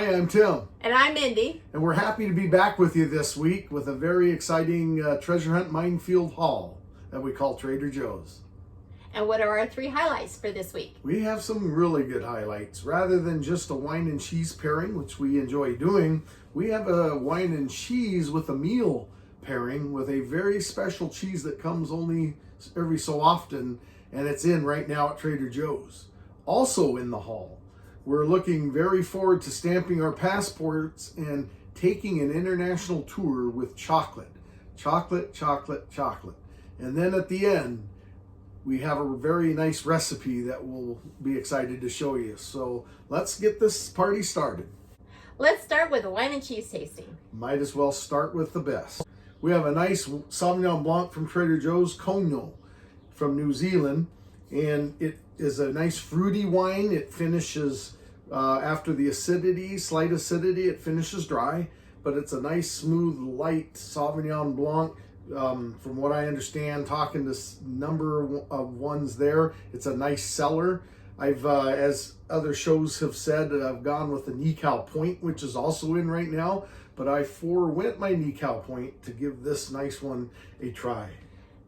Hi, I'm Tim. And I'm Mindy. And we're happy to be back with you this week with a very exciting treasure hunt minefield haul that we call Trader Joe's. And what are our 3 highlights for this week? We have some really good highlights. Rather than just a wine and cheese pairing, which we enjoy doing, we have a wine and cheese with a meal pairing with a very special cheese that comes only every so often, and it's in right now at Trader Joe's. Also in the haul, we're looking very forward to stamping our passports and taking an international tour with chocolate. Chocolate, chocolate, chocolate. And then at the end, we have a very nice recipe that we'll be excited to show you. So let's get this party started. Let's start with a wine and cheese tasting. Might as well start with the best. We have a nice Sauvignon Blanc from Trader Joe's, Cogno from New Zealand. And it is a nice fruity wine. It finishes after the acidity, slight acidity, it finishes dry, but it's a nice, smooth, light Sauvignon Blanc. From what I understand, talking to number of ones there, it's a nice seller. I've, as other shows have said, I've gone with the Nical Point, which is also in right now, but I forewent my Nical Point to give this nice one a try.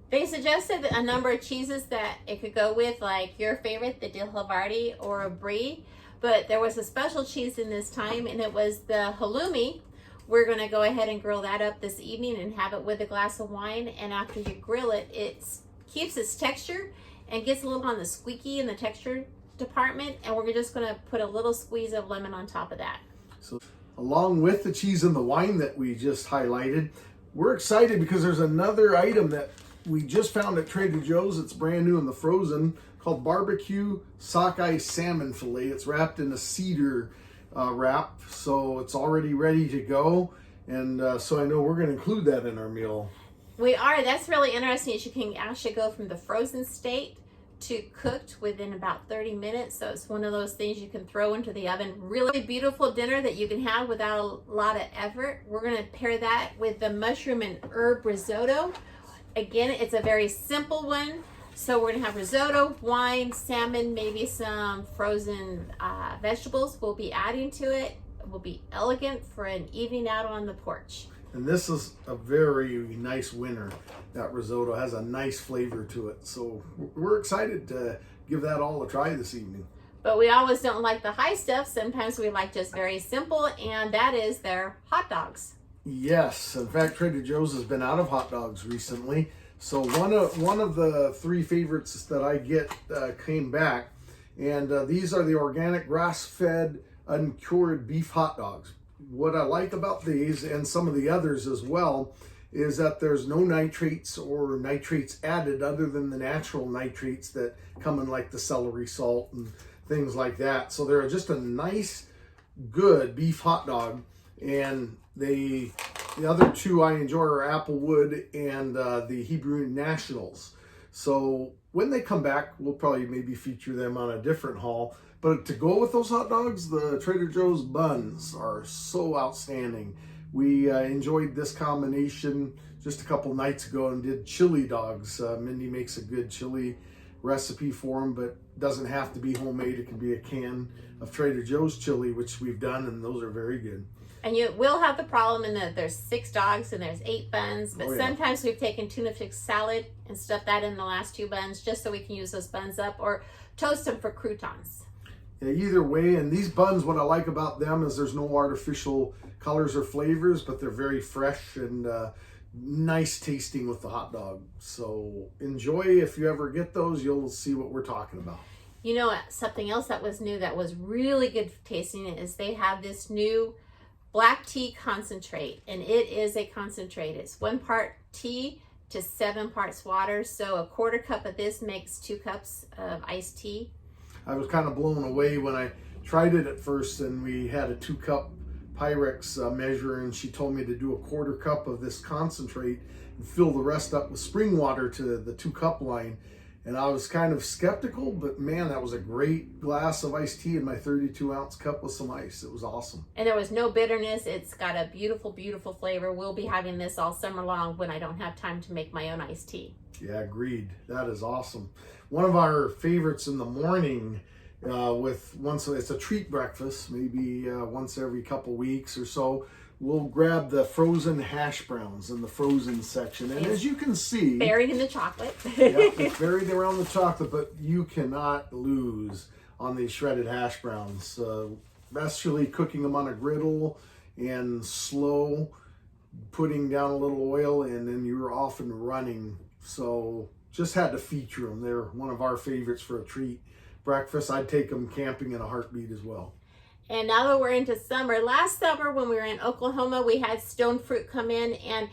They suggested a number of cheeses that it could go with, like your favorite, the Di Havarti or a Brie, but there was a special cheese in this time, and it was the halloumi. We're going to go ahead and grill that up this evening and have it with a glass of wine, and after you grill it, it keeps its texture and gets a little on the squeaky in the texture department, and we're just going to put a little squeeze of lemon on top of that. So along with the cheese and the wine that we just highlighted, we're excited because there's another item that we just found at Trader Joe's. It's brand new in the frozen, called barbecue sockeye salmon fillet. It's wrapped in a cedar wrap, so it's already ready to go. And so I know we're going to include that in our meal. We are. That's really interesting. You can actually go from the frozen state to cooked within about 30 minutes. So it's one of those things you can throw into the oven. Really beautiful dinner that you can have without a lot of effort. We're going to pair that with the mushroom and herb risotto. Again, it's a very simple one. So we're gonna have risotto, wine, salmon, maybe some frozen vegetables we'll be adding to it. It will be elegant for an evening out on the porch. And this is a very nice winner. That risotto has a nice flavor to it. So we're excited to give that all a try this evening. But we always don't like the high stuff. Sometimes we like just very simple, and that is their hot dogs. Yes, in fact, Trader Joe's has been out of hot dogs recently. So one of the 3 favorites that I get came back, and these are the organic grass-fed uncured beef hot dogs. What I like about these, and some of the others as well, is that there's no nitrates or nitrates added other than the natural nitrates that come in, like the celery salt and things like that. So they're just a nice, good beef hot dog. And the other 2 I enjoy are Applewood and the Hebrew Nationals. So when they come back, we'll probably maybe feature them on a different haul. But to go with those hot dogs, the Trader Joe's buns are so outstanding. We enjoyed this combination just a couple nights ago and did chili dogs. Mindy makes a good chili recipe for them, but doesn't have to be homemade. It can be a can of Trader Joe's chili, which we've done, and those are very good. And you will have the problem in that there's 6 dogs and there's 8 buns, but sometimes we've taken tuna fish salad and stuffed that in the last 2 buns just so we can use those buns up or toast them for croutons. Yeah, either way, and these buns, what I like about them is there's no artificial colors or flavors, but they're very fresh and nice tasting with the hot dog. So enjoy. If you ever get those, you'll see what we're talking about. You know, something else that was new that was really good tasting is they have this new black tea concentrate, and it is a concentrate. It's 1 part tea to 7 parts water. So a 1/4 cup of this makes 2 cups of iced tea. I was kind of blown away when I tried it at first, and we had a 2-cup Pyrex measure, and she told me to do a 1/4 cup of this concentrate and fill the rest up with spring water to the 2-cup line. And I was kind of skeptical, but man, that was a great glass of iced tea in my 32-ounce cup with some ice. It was awesome. And there was no bitterness. It's got a beautiful, beautiful flavor. We'll be having this all summer long when I don't have time to make my own iced tea. Yeah, agreed. That is awesome. One of our favorites in the morning it's a treat breakfast, maybe once every couple weeks or so. We'll grab the frozen hash browns in the frozen section, and as you can see, buried in the chocolate. Yeah, it's buried around the chocolate, but you cannot lose on these shredded hash browns. Especially cooking them on a griddle and slow, putting down a little oil, and then you're off and running. So just had to feature them. They're one of our favorites for a treat breakfast. I'd take them camping in a heartbeat as well. And now that we're into summer, last summer when we were in Oklahoma, we had stone fruit come in, and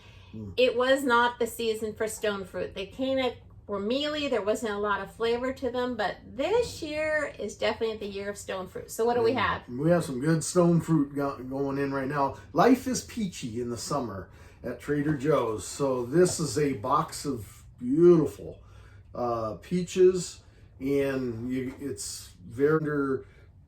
it was not the season for stone fruit. They kind of were mealy. There wasn't a lot of flavor to them, but this year is definitely the year of stone fruit. So what do we have? We have some good stone fruit going in right now. Life is peachy in the summer at Trader Joe's. So this is a box of beautiful peaches, and it's very under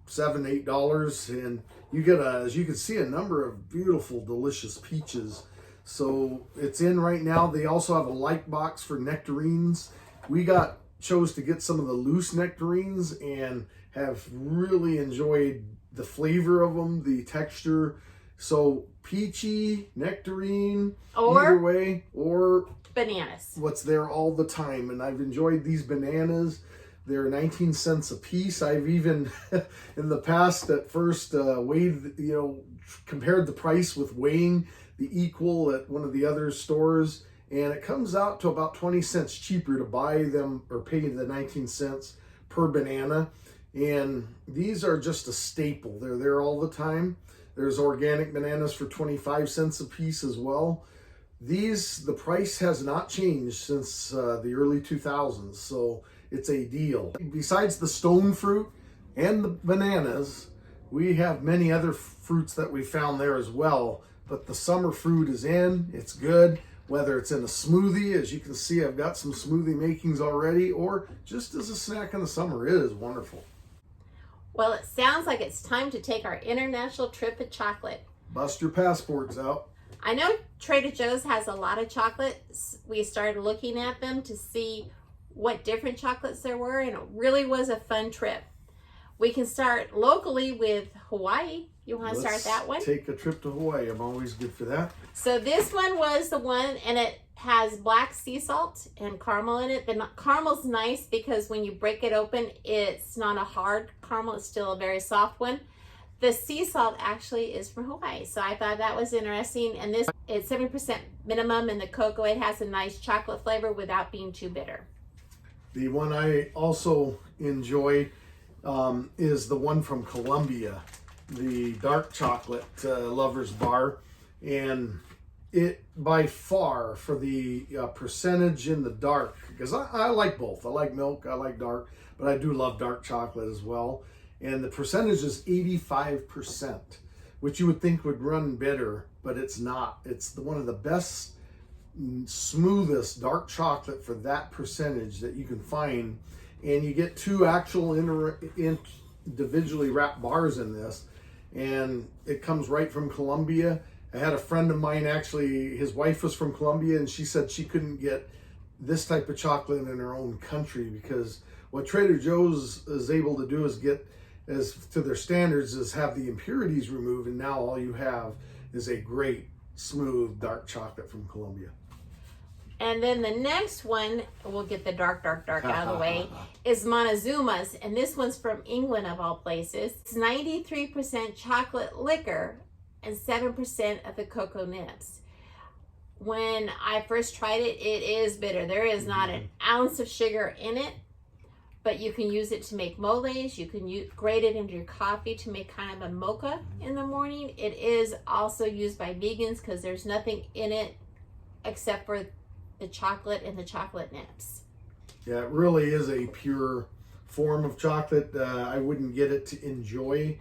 $7-8, and you get as you can see, a number of beautiful, delicious peaches. So it's in right now. They also have a light box for nectarines. We chose to get some of the loose nectarines and have really enjoyed the flavor of them, the texture. So peachy, nectarine, either way, or bananas. What's there all the time. And I've enjoyed these bananas. They're 19 cents a piece. I've even, in the past, at first weighed, compared the price with weighing the equal at one of the other stores, and it comes out to about 20 cents cheaper to buy them or pay the 19 cents per banana. And these are just a staple. They're there all the time. There's organic bananas for 25 cents a piece as well. The price has not changed since the early 2000s, so it's a deal. Besides the stone fruit and the bananas, we have many other fruits that we found there as well. But the summer fruit is in. It's good, whether it's in a smoothie. As you can see, I've got some smoothie makings already, or just as a snack in the summer. It is wonderful. Well, it sounds like it's time to take our international trip of chocolate. Bust your passports out. I know Trader Joe's has a lot of chocolates. We started looking at them to see what different chocolates there were, and it really was a fun trip. We can start locally with Hawaii. You want to start that one? Take a trip to Hawaii. I'm always good for that. So this one was the one, and it has black sea salt and caramel in it. The caramel's nice because when you break it open, it's not a hard caramel. It's still a very soft one. The sea salt actually is from Hawaii, so I thought that was interesting. And this, it's 7% minimum, and the cocoa, it has a nice chocolate flavor without being too bitter. The one I also enjoy is the one from Colombia, the dark chocolate lovers bar. And it by far, for the percentage in the dark, because I like both. I like milk, I like dark, but I do love dark chocolate as well. And the percentage is 85%, which you would think would run bitter, but it's not. It's one of the best, smoothest dark chocolate for that percentage that you can find. And you get two actual individually wrapped bars in this, and it comes right from Colombia. I had a friend of mine, actually, his wife was from Colombia, and she said she couldn't get this type of chocolate in her own country, because what Trader Joe's is able to do is get, as to their standards, is have the impurities removed, and now all you have is a great, smooth, dark chocolate from Colombia. And then the next one, we'll get the dark out of the way, is Montezuma's. And this one's from England, of all places. It's 93% chocolate liquor and 7% of the cocoa nibs. When I first tried it, it is bitter. There is not an ounce of sugar in it, but you can use it to make moles. You can grate it into your coffee to make kind of a mocha in the morning. It is also used by vegans because there's nothing in it except for the chocolate and the chocolate nibs. Yeah, it really is a pure form of chocolate. I wouldn't get it to enjoy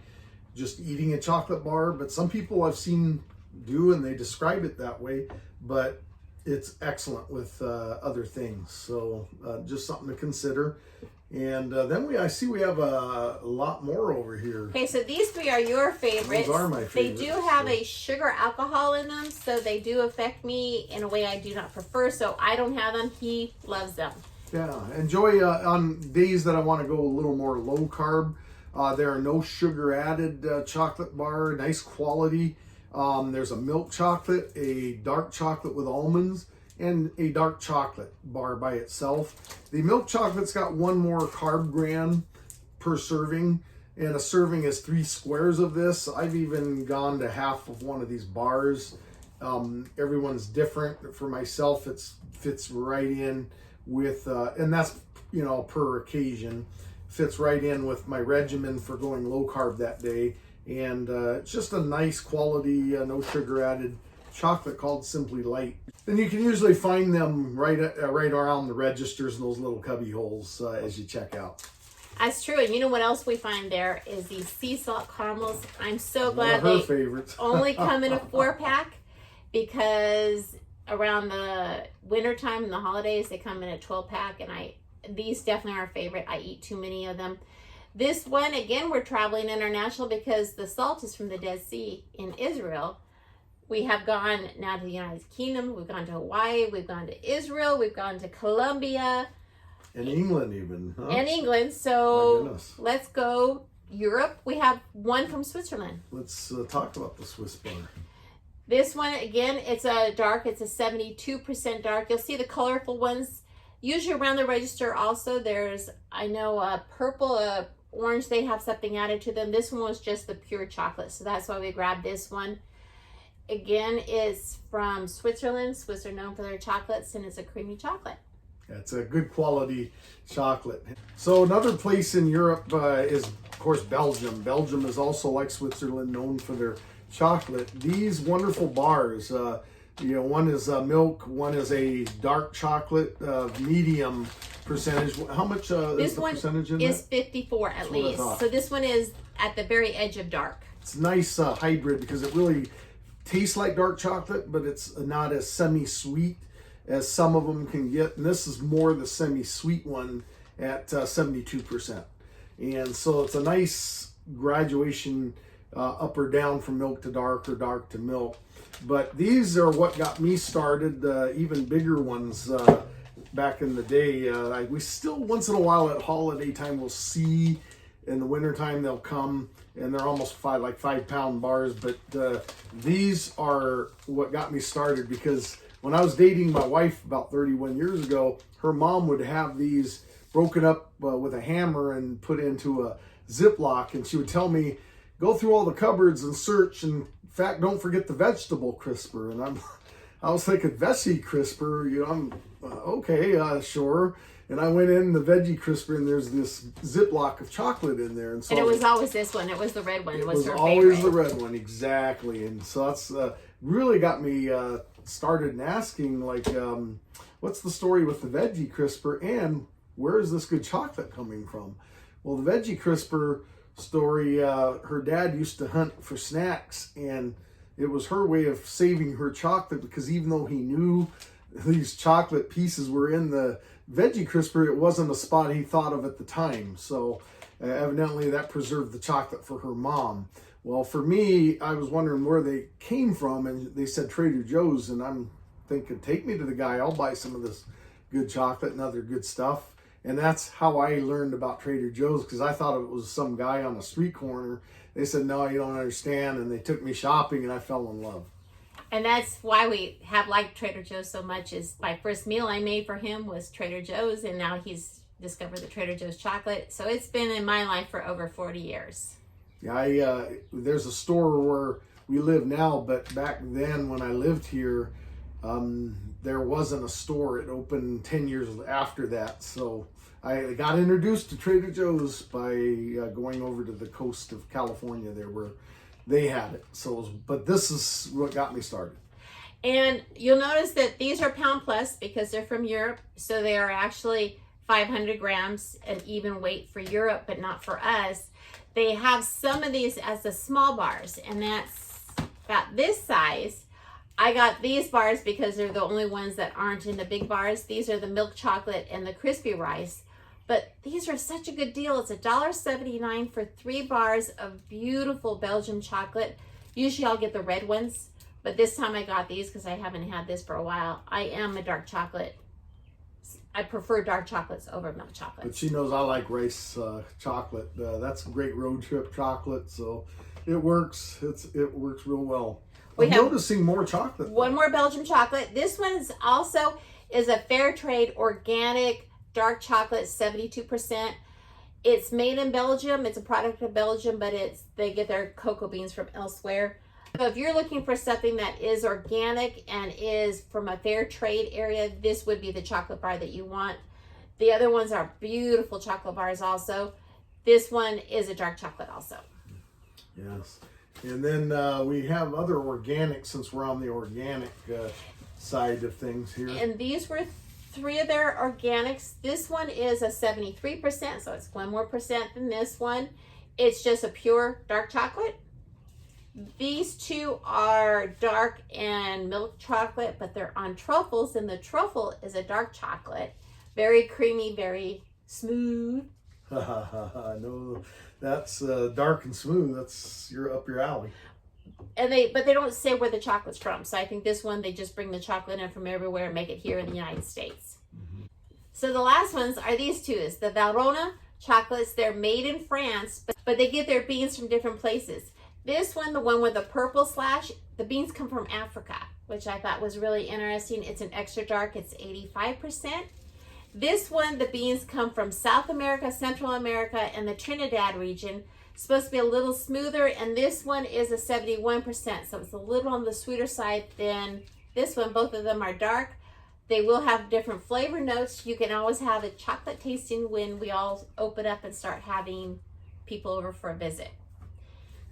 just eating a chocolate bar, but some people I've seen do, and they describe it that way, but it's excellent with other things. So just something to consider. And then I see we have a lot more over here. Okay, so these three are your favorites. Those are my favorites. They do have a sugar alcohol in them, so they do affect me in a way I do not prefer. So I don't have them. He loves them. Yeah, enjoy on days that I want to go a little more low carb. There are no sugar added chocolate bar, nice quality. There's a milk chocolate, a dark chocolate with almonds, and a dark chocolate bar by itself. The milk chocolate's got one more carb gram per serving, and a serving is 3 squares of this. I've even gone to half of one of these bars. Everyone's different. For myself, it fits right in with, and that's, you know, per occasion, fits right in with my regimen for going low carb that day. And it's just a nice quality, no sugar added chocolate called Simply Light. And you can usually find them right around the registers in those little cubby holes as you check out. That's true. And you know what else we find there is these sea salt caramels. I'm so glad One of they her favorites. only come in a 4-pack, because around the wintertime and the holidays, they come in a 12-pack, and these definitely are a favorite. I eat too many of them. This one, again, we're traveling international because the salt is from the Dead Sea in Israel. We have gone now to the United Kingdom. We've gone to Hawaii. We've gone to Israel. We've gone to Colombia. And England even. Huh? And England. So let's go Europe. We have one from Switzerland. Let's talk about the Swiss bar. This one, again, it's a dark. It's a 72% dark. You'll see the colorful ones usually around the register. Also, there's, I know, a purple, orange. They have something added to them. This one was just the pure chocolate, so that's why we grabbed this one. Again, it's from Switzerland. Swiss are known for their chocolates, and it's a creamy chocolate. It's a good quality chocolate. So another place in Europe is, of course, Belgium. Belgium is also, like Switzerland, known for their chocolate. These wonderful bars, you know, one is milk, one is a dark chocolate, medium percentage. How much is the percentage in that? This one is 54 at least. So this one is at the very edge of dark. It's a nice hybrid because it really tastes like dark chocolate, but it's not as semi-sweet as some of them can get. And this is more the semi-sweet one at 72%. And so it's a nice graduation up or down from milk to dark or dark to milk. But these are what got me started, even bigger ones back in the day. We still, once in a while at holiday time, we'll see. In the wintertime, they'll come, and they're almost 5-pound bars. But these are what got me started, because when I was dating my wife about 31 years ago, her mom would have these broken up with a hammer and put into a Ziploc, and she would tell me, go through all the cupboards and search, and in fact, don't forget the vegetable crisper. And I was thinking, veggie crisper, you know, I'm okay, sure. And I went in the veggie crisper, and there's this Ziploc of chocolate in there. And so it was always this one. It was the red one. It was her always favorite. the red one, exactly. And so that's really got me started in asking, like, what's the story with the veggie crisper, and where is this good chocolate coming from? Well, the veggie crisper story, her dad used to hunt for snacks, and it was her way of saving her chocolate, because even though he knew these chocolate pieces were in the veggie crisper, it wasn't a spot he thought of at the time. So evidently that preserved the chocolate for her mom. Well, for me, I was wondering where they came from, and they said Trader Joe's, and I'm thinking, take me to the guy, I'll buy some of this good chocolate and other good stuff. And that's how I learned about Trader Joe's, because I thought it was some guy on a street corner. They said, no, you don't understand. And they took me shopping, and I fell in love. And that's why we have liked Trader Joe's so much. Is my first meal I made for him was Trader Joe's, and now he's discovered the Trader Joe's chocolate. So it's been in my life for over 40 years. Yeah, there's a store where we live now, but back then when I lived here, there wasn't a store. It opened 10 years after that. So I got introduced to Trader Joe's by going over to the coast of California there, where they had it. So, but this is what got me started. And you'll notice that these are pound plus because they're from Europe. So they are actually 500 grams, an even weight for Europe, but not for us. They have some of these as the small bars, and that's about this size. I got these bars because they're the only ones that aren't in the big bars. These are the milk chocolate and the crispy rice. But these are such a good deal. It's $1.79 for 3 bars of beautiful Belgian chocolate. Usually I'll get the red ones, but this time I got these because I haven't had this for a while. I am a dark chocolate I prefer dark chocolates over milk chocolate. But she knows I like rice chocolate. That's a great road trip chocolate, so it works. It works real well. I'm noticing more chocolate. One more Belgian chocolate. This one is also a fair trade organic dark chocolate, 72%. It's made in Belgium. It's a product of Belgium, but they get their cocoa beans from elsewhere. So if you're looking for something that is organic and is from a fair trade area, this would be the chocolate bar that you want. The other ones are beautiful chocolate bars also. This one is a dark chocolate also. Yes. And then we have other organic, since we're on the organic side of things here. And these were 3 of their organics. This one is a 73%, so it's 1 more percent than this one. It's just a pure dark chocolate. These 2 are dark and milk chocolate, but they're on truffles, and the truffle is a dark chocolate. Very creamy, very smooth. No, that's dark and smooth. That's up your alley. And but they don't say where the chocolate's from. So I think this one, they just bring the chocolate in from everywhere and make it here in the United States. Mm-hmm. So the last ones are these 2. It's the Valrhona chocolates. They're made in France, but they get their beans from different places. This one, the one with the purple slash, the beans come from Africa, which I thought was really interesting. It's an extra dark. It's 85%. This one, the beans come from South America, Central America, and the Trinidad region. It's supposed to be a little smoother, and this one is a 71%, so it's a little on the sweeter side than this one. Both of them are dark. They will have different flavor notes. You can always have a chocolate tasting when we all open up and start having people over for a visit.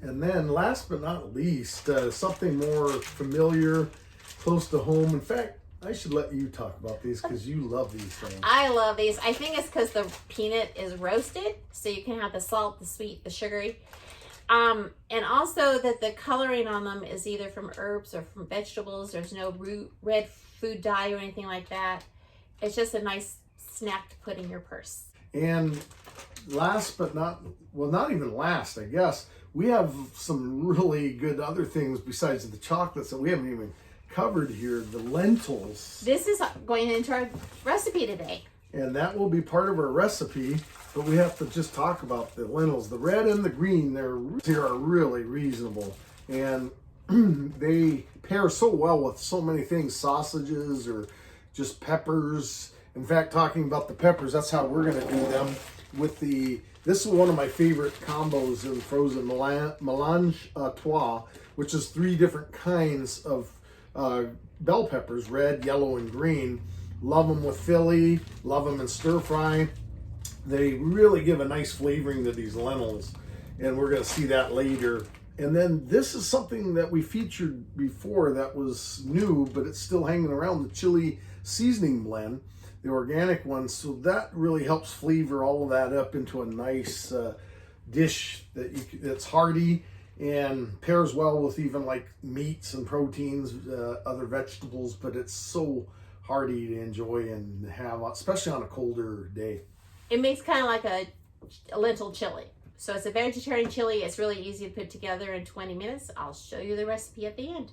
And then last but not least, something more familiar, close to home. In fact, I should let you talk about these because you love these things. I love these. I think it's because the peanut is roasted, so you can have the salt, the sweet, the sugary. And also that the coloring on them is either from herbs or from vegetables. There's no red food dye or anything like that. It's just a nice snack to put in your purse. And last but not even last, I guess, we have some really good other things besides the chocolates that we haven't even covered here, the lentils. This is going into our recipe today. And that will be part of our recipe, but we have to just talk about the lentils. The red and the green, they are really reasonable. And they pair so well with so many things, sausages or just peppers. In fact, talking about the peppers, that's how we're gonna do them with this is one of my favorite combos in frozen mélange à trois, which is 3 different kinds of bell peppers, red, yellow, and green. Love them with Philly, love them in stir fry. They really give a nice flavoring to these lentils, and we're going to see that later. And then this is something that we featured before that was new, but it's still hanging around, the chili seasoning blend, the organic one. So that really helps flavor all of that up into a nice dish that's hearty and pairs well with even like meats and proteins, other vegetables, but it's so hearty to enjoy and have, especially on a colder day. It makes kind of like a lentil chili. So it's a vegetarian chili. It's really easy to put together in 20 minutes. I'll show you the recipe at the end.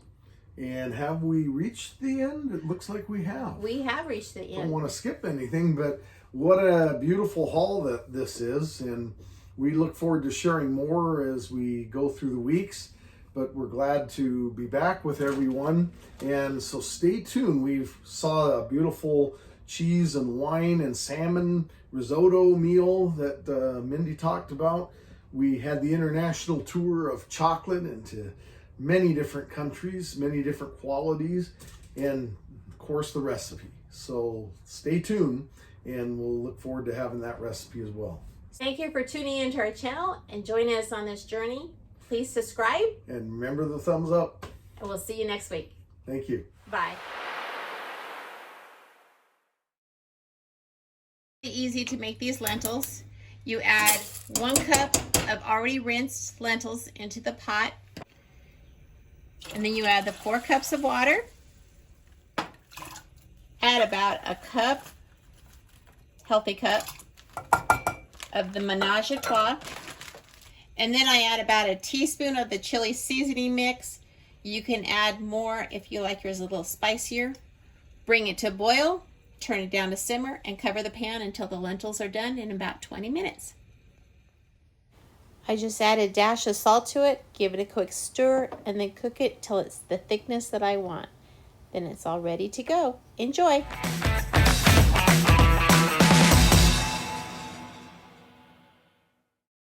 And have we reached the end? It looks like we have. We have reached the end. Don't want to skip anything, but what a beautiful haul that this is. And we look forward to sharing more as we go through the weeks. But we're glad to be back with everyone. And so stay tuned. We saw a beautiful cheese and wine and salmon risotto meal that Mindi talked about. We had the international tour of chocolate into many different countries, many different qualities, and of course the recipe. So stay tuned and we'll look forward to having that recipe as well. Thank you for tuning into our channel and joining us on this journey. Please subscribe. And remember the thumbs up. And we'll see you next week. Thank you. Bye. Easy to make these lentils. You add 1 cup of already rinsed lentils into the pot. And then you add the 4 cups of water. Add about a cup, healthy cup, of the mélange à trois. And then I add about a teaspoon of the chili seasoning mix. You can add more if you like yours a little spicier. Bring it to boil, Turn it down to simmer and cover the pan until the lentils are done in about 20 minutes. I just added a dash of salt to it, give it a quick stir, and then cook it till it's the thickness that I want. Then it's all ready to go. Enjoy!